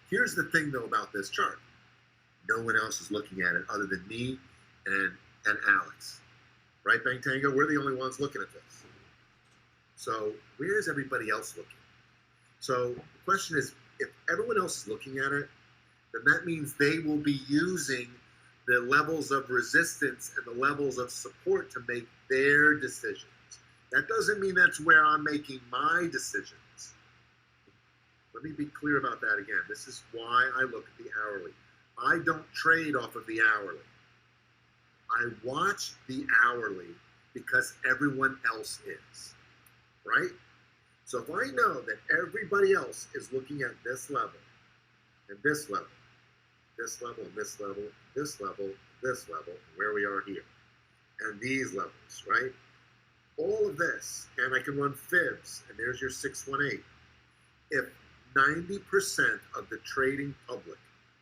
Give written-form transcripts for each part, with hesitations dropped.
Here's the thing, though, about this chart. No one else is looking at it other than me and, and Alex. Right, Bang Tango? We're the only ones looking at this. So where's everybody else looking? So the question is, if everyone else is looking at it, then that means they will be using the levels of resistance and the levels of support to make their decisions. That doesn't mean that's where I'm making my decisions. Let me be clear about that again. This is why I look at the hourly. I don't trade off of the hourly. I watch the hourly because everyone else is, right? So if I know that everybody else is looking at this level, and this level, this level, and this level, this level, this level, where we are here, and these levels, right? All of this, and I can run fibs, and there's your 618. If 90% of the trading public,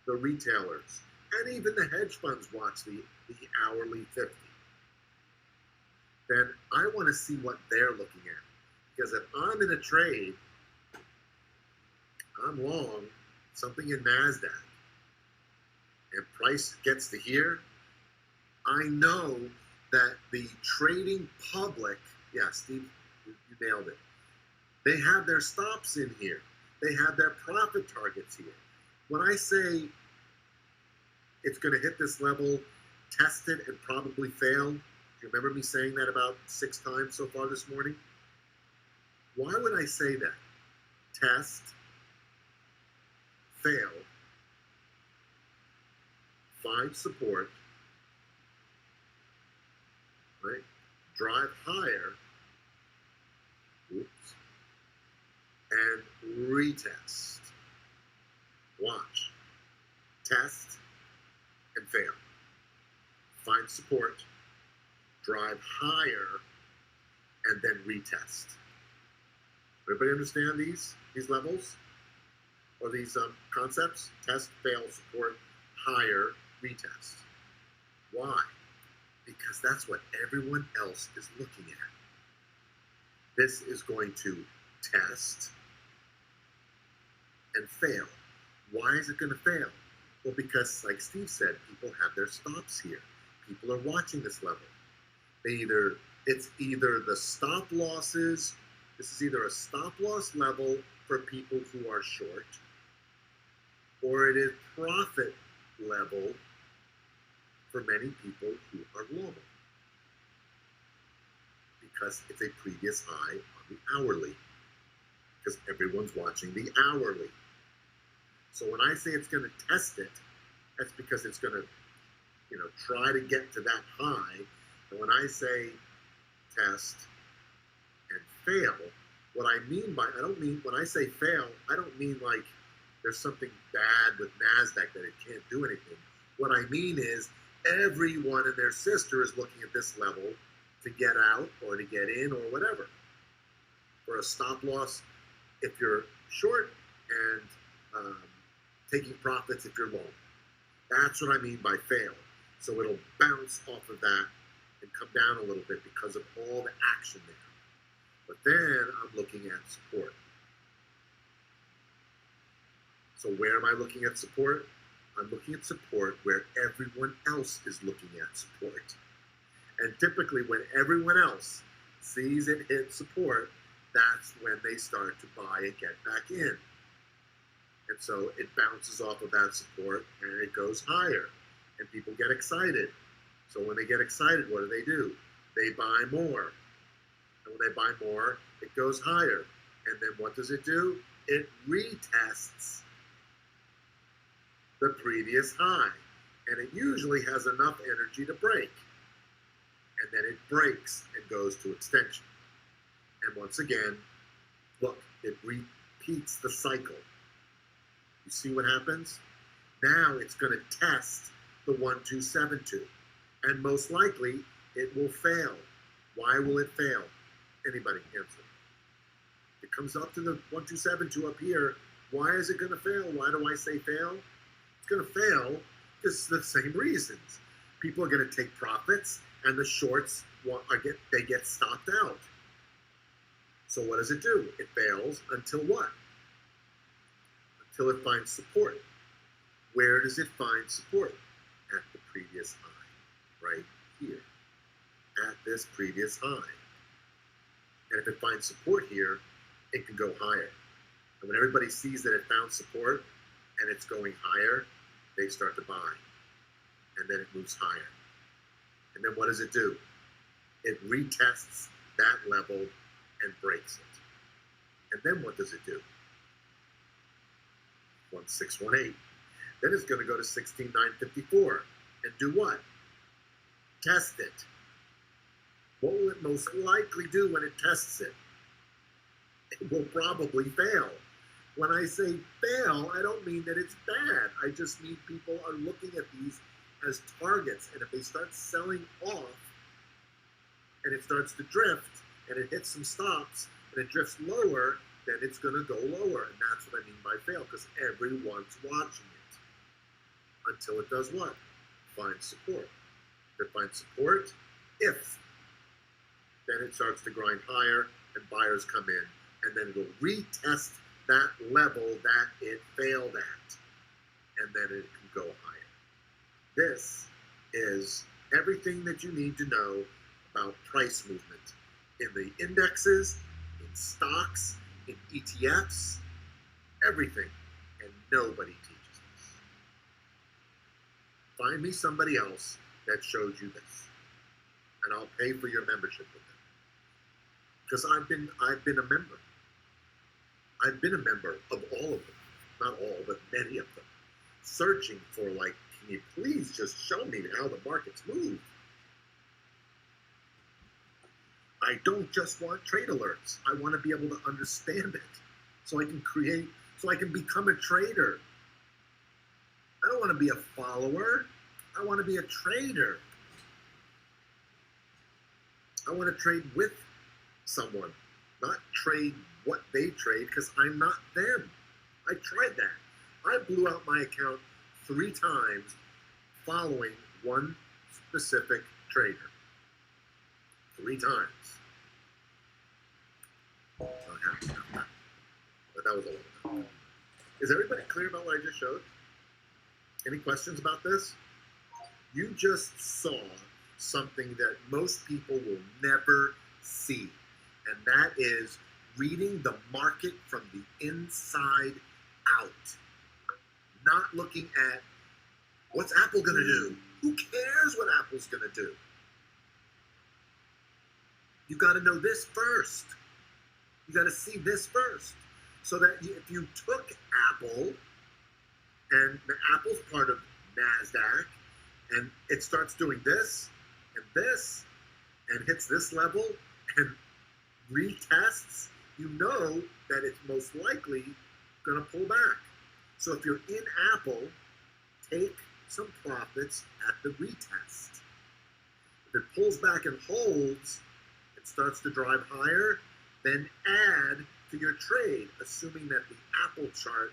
the retailers, and even the hedge funds watch the hourly 50, then I want to see what they're looking at. Because if I'm in a trade, I'm long something in NASDAQ, and price gets to here, I know that the trading public, yeah, Steve, you nailed it. They have their stops in here. They have their profit targets here. When I say it's going to hit this level, test it, and probably fail, do you remember me saying that about 6 times so far this morning? Why would I say that? Test, fail, find support, right? Drive higher, oops, and retest. Watch, test, and fail. Find support, drive higher, and then retest. Everybody understand these levels or these concepts? Test, fail, support, higher, retest. Why? Because that's what everyone else is looking at. This is going to test and fail. Why is it going to fail? Well, because like Steve said, people have their stops here. People are watching this level. It's either the stop losses. This is either a stop loss level for people who are short, or it is profit level for many people who are long, because it's a previous high on the hourly, because everyone's watching the hourly. So when I say it's going to test it, that's because it's going to, try to get to that high. And when I say test and fail, what I mean when I say fail, I don't mean like there's something bad with NASDAQ that it can't do anything. What I mean is everyone and their sister is looking at this level to get out or to get in or whatever. For a stop loss if you're short, and taking profits if you're long. That's what I mean by fail. So it'll bounce off of that and come down a little bit because of all the action there. But then I'm looking at support. So where am I looking at support? I'm looking at support where everyone else is looking at support. And typically when everyone else sees it hit support, that's when they start to buy and get back in. And so it bounces off of that support and it goes higher. And people get excited. So when they get excited, what do? They buy more. And when they buy more, it goes higher. And then what does it do? It retests the previous high. And it usually has enough energy to break. And then it breaks and goes to extension. And once again, look, it repeats the cycle. You see what happens? Now it's going to test the 1272. And most likely, it will fail. Why will it fail? Anybody answer? It comes up to the 1272 up here. Why is it going to fail? Why do I say fail? It's going to fail because the same reasons. People are going to take profits, and the shorts they get stopped out. So what does it do? It fails until what? till it finds support. Where does it find support? At the previous high, right here, at this previous high. And if it finds support here, it can go higher. And when everybody sees that it found support and it's going higher, they start to buy. And then it moves higher. And then what does it do? It retests that level and breaks it. And then what does it do? 1618. Then it's going to go to 16954 and do what? Test it. What will it most likely do when it tests it? It will probably fail. When I say fail, I don't mean that it's bad. I just mean people are looking at these as targets. And if they start selling off and it starts to drift and it hits some stops and it drifts lower, then it's going to go lower. And that's what I mean by fail, because everyone's watching it until it does what? Finds support. If it finds support, then it starts to grind higher and buyers come in, and then it'll retest that level that it failed at, and then it can go higher. This is everything that you need to know about price movement in the indexes, in stocks, in ETFs, everything, and nobody teaches this. Find me somebody else that shows you this, and I'll pay for your membership with them. Because I've been a member. I've been a member of all of them, not all, but many of them, searching for, like, can you please just show me how the markets move? I don't just want trade alerts. I want to be able to understand it so I can become a trader. I don't want to be a follower. I want to be a trader. I want to trade with someone, not trade what they trade, because I'm not them. I tried that. I blew out my account 3 times following one specific trader. 3 times. Not happy about that. But that was a long time. Is everybody clear about what I just showed? Any questions about this? You just saw something that most people will never see, and that is reading the market from the inside out. Not looking at what's Apple going to do. Who cares what Apple's going to do? You got to know this first. You got to see this first. So that if you took Apple, and Apple's part of NASDAQ, and it starts doing this, and hits this level, and retests, you know that it's most likely going to pull back. So if you're in Apple, take some profits at the retest. If it pulls back and holds, it starts to drive higher, then add to your trade, assuming that the Apple chart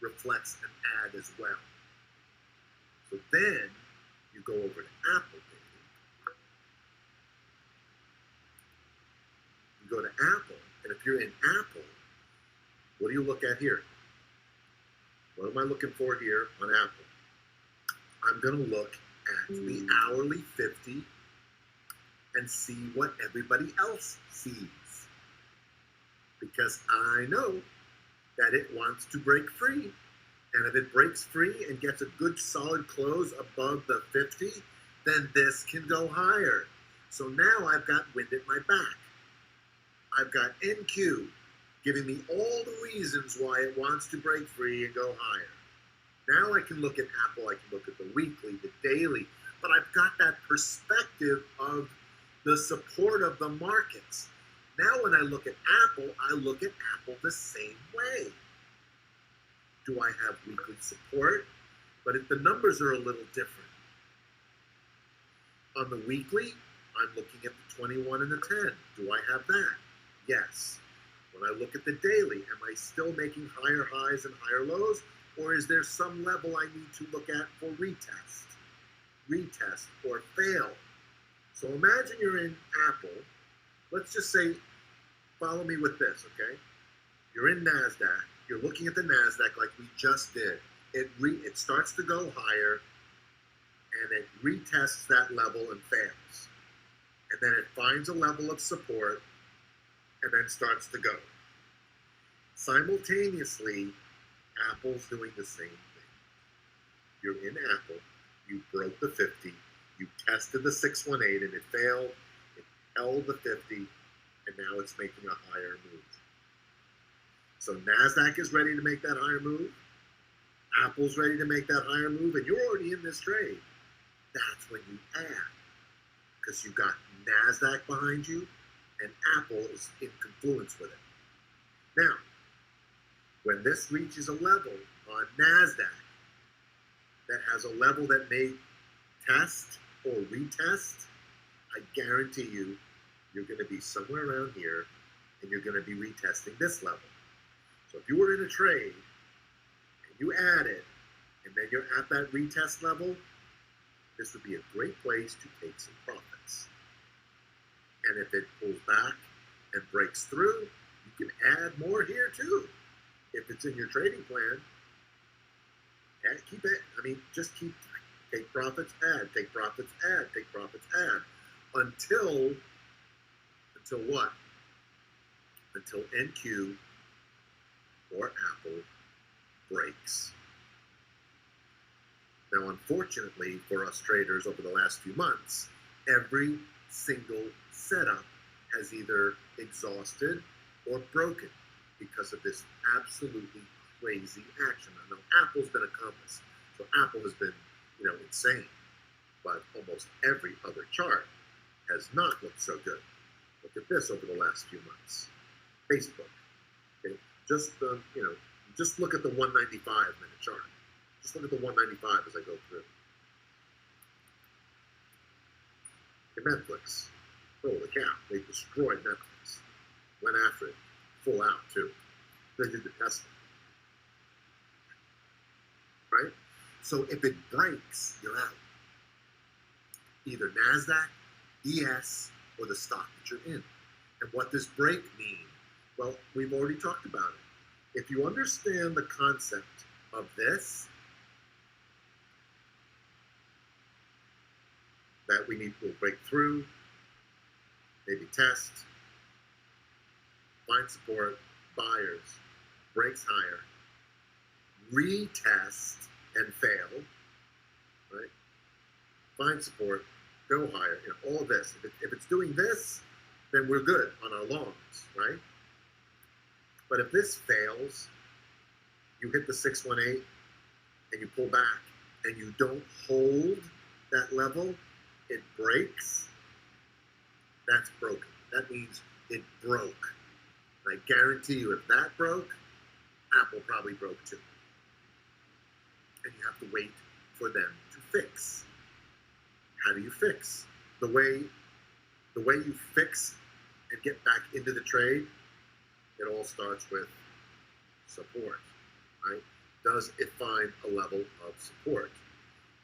reflects an add as well. So then you go over to Apple, baby. You go to Apple, and if you're in Apple, what do you look at here? What am I looking for here on Apple? I'm going to look at the hourly 50 and see what everybody else sees. Because I know that it wants to break free. And if it breaks free and gets a good solid close above the 50, then this can go higher. So now I've got wind at my back. I've got NQ giving me all the reasons why it wants to break free and go higher. Now I can look at Apple, I can look at the weekly, the daily, but I've got that perspective of the support of the markets. Now when I look at Apple, I look at Apple the same way. Do I have weekly support? But if the numbers are a little different. On the weekly, I'm looking at the 21 and the 10. Do I have that? Yes. When I look at the daily, am I still making higher highs and higher lows? Or is there some level I need to look at for retest, or fail? So imagine you're in Apple. Let's just say, follow me with this, okay? You're in NASDAQ. you're looking at the NASDAQ like we just did. It starts to go higher, and it retests that level and fails. And then it finds a level of support, and then starts to go. Simultaneously, Apple's doing the same thing. You're in Apple, you broke the 50, you tested the 618 and it failed, it held the 50, and now it's making a higher move. So NASDAQ is ready to make that higher move, Apple's ready to make that higher move, and you're already in this trade. That's when you add, because you've got NASDAQ behind you, and Apple is in confluence with it. Now, when this reaches a level on NASDAQ that has a level that may test or retest, I guarantee you, you're going to be somewhere around here, and you're going to be retesting this level. So if you were in a trade, and you add it, and then you're at that retest level, this would be a great place to take some profits. And if it pulls back and breaks through, you can add more here too. If it's in your trading plan, and keep it. I mean, just take profits, add, take profits, add, take profits, add, until what? Until NQ or Apple breaks. Now, unfortunately for us traders over the last few months, every single setup has either exhausted or broken because of this absolutely crazy action. I know Apple's been a compass, so Apple has been, insane, but almost every other chart has not looked so good. Look at this over the last few months. Facebook, okay, just look at the 195-minute chart. Just look at the 195 as I go through. Okay, Netflix, holy cow, they destroyed Netflix. Went after it, full out too. They did the testing. Right? So if it breaks, you're out. Either NASDAQ, ES, or the stock that you're in. And what does break mean? Well, we've already talked about it. If you understand the concept of this, that we'll break through, maybe test, find support, buyers, breaks higher, retest and fail, right? Find support, go higher, all of this. If it's doing this, then we're good on our longs, right? But if this fails, you hit the 618 and you pull back and you don't hold that level, it breaks, that's broken. That means it broke. And I guarantee you if that broke, Apple probably broke too. And you have to wait for them to fix. How do you fix? The way you fix and get back into the trade, it all starts with support, right? Does it find a level of support?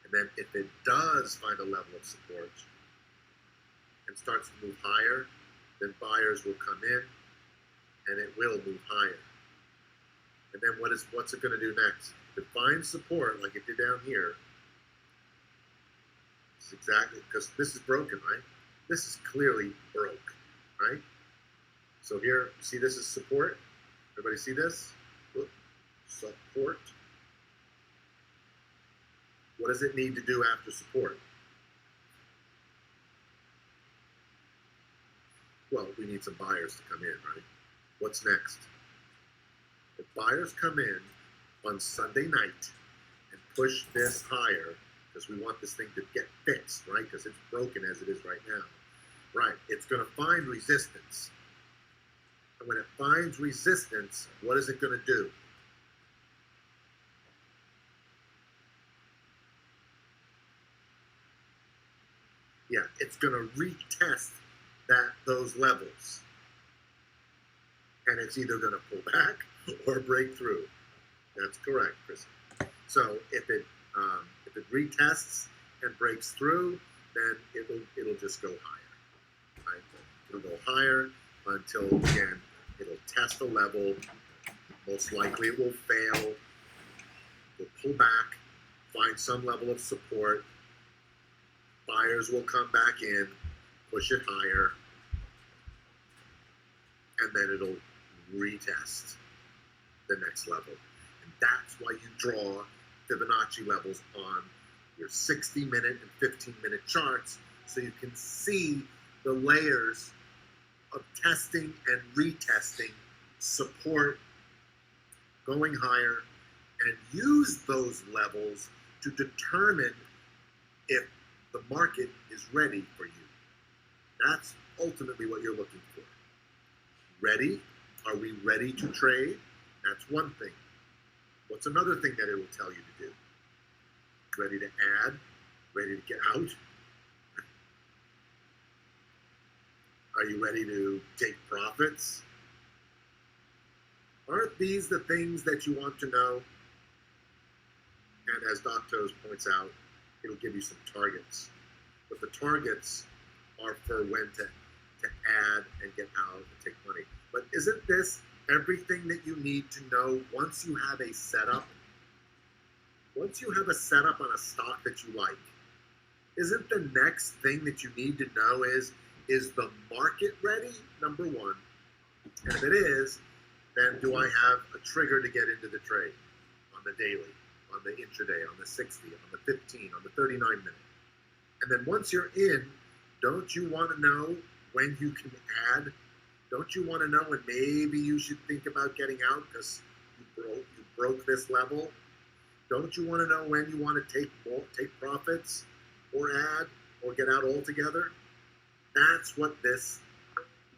And then if it does find a level of support and starts to move higher, then buyers will come in and it will move higher. And then what's it going to do next? If it finds support like it did down here, it's exactly, because this is broken, right? This is clearly broke, right? So here, see this is support? Everybody see this? Look, support. What does it need to do after support? Well, we need some buyers to come in, right? What's next? If buyers come in on Sunday night and push this higher, because we want this thing to get fixed, right? Because it's broken as it is right now. Right, it's going to find resistance. And when it finds resistance, what is it going to do? Yeah, it's going to retest those levels. And it's either going to pull back or break through. That's correct, Chris. So if it retests and breaks through, then it'll just go higher. Right? It'll go higher until, again, it'll test a level Most likely it will fail. We'll pull back, find some level of support. Buyers will come back in, push it higher, and then it'll retest the next level. And that's why you draw Fibonacci levels on your 60-minute and 15-minute charts, so you can see the layers of testing and retesting, support, going higher, and use those levels to determine if the market is ready for you. That's ultimately what you're looking for. Ready? Are we ready to trade? That's one thing. What's another thing that it will tell you to do? Ready to add? Ready to get out? Are you ready to take profits? Aren't these the things that you want to know? And as Doc Toes points out, it'll give you some targets. But the targets are for when to add and get out and take money. But isn't this everything that you need to know once you have a setup? Once you have a setup on a stock that you like, isn't the next thing that you need to know is the market ready? Number one. And if it is, then do I have a trigger to get into the trade on the daily, on the intraday, on the 60, on the 15, on the 39 minute? And then once you're in, don't you want to know when you can add? Don't you want to know when maybe you should think about getting out because you broke this level? Don't you want to know when you want to take profits or add or get out altogether? That's what this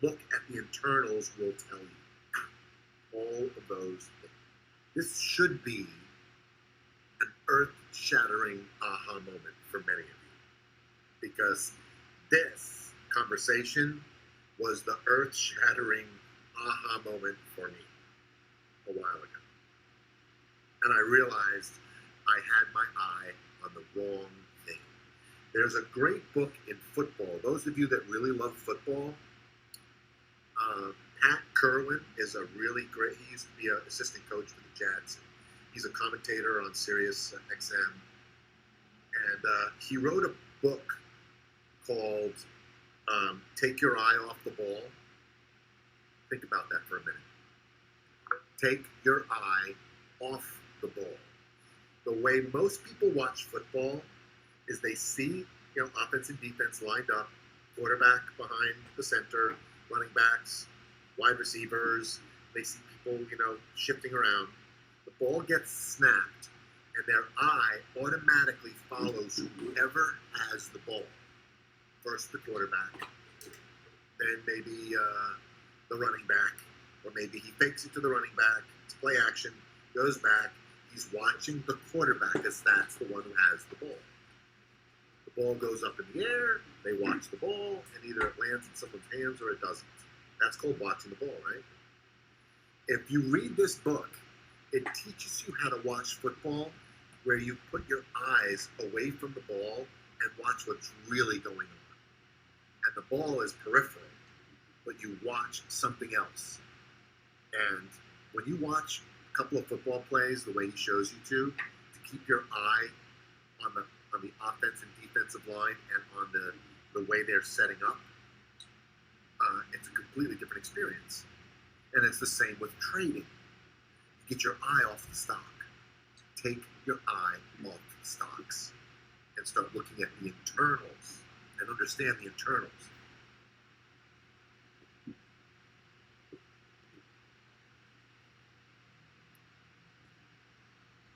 look at the internals will tell you. All of those things. This should be an earth-shattering aha moment for many of you, because this conversation was the earth-shattering aha moment for me a while ago. And I realized I had my eye on the wrong thing. There's a great book in football. Those of you that really love football, Pat Kerwin is a really great, he used to be an assistant coach for the Jets. He's a commentator on Sirius XM. And he wrote a book called Take Your Eye Off the Ball. Think about that for a minute. Take your eye off the ball. The way most people watch football is they see, offense and defense lined up, quarterback behind the center, running backs, wide receivers. They see people, shifting around. The ball gets snapped, and their eye automatically follows whoever has the ball. First the quarterback, then maybe the running back, or maybe he fakes it to the running back. It's play action, goes back. He's watching the quarterback as that's the one who has the ball. The ball goes up in the air, they watch the ball, and either it lands in someone's hands or it doesn't. That's called watching the ball, right? If you read this book, it teaches you how to watch football where you put your eyes away from the ball and watch what's really going on. And the ball is peripheral, but you watch something else. And when you watch a couple of football plays the way he shows you to keep your eye on the offense and defensive line and on the way they're setting up, it's a completely different experience. And it's the same with trading. You get your eye off the stock. Take your eye off the stocks and start looking at the internals and understand the internals.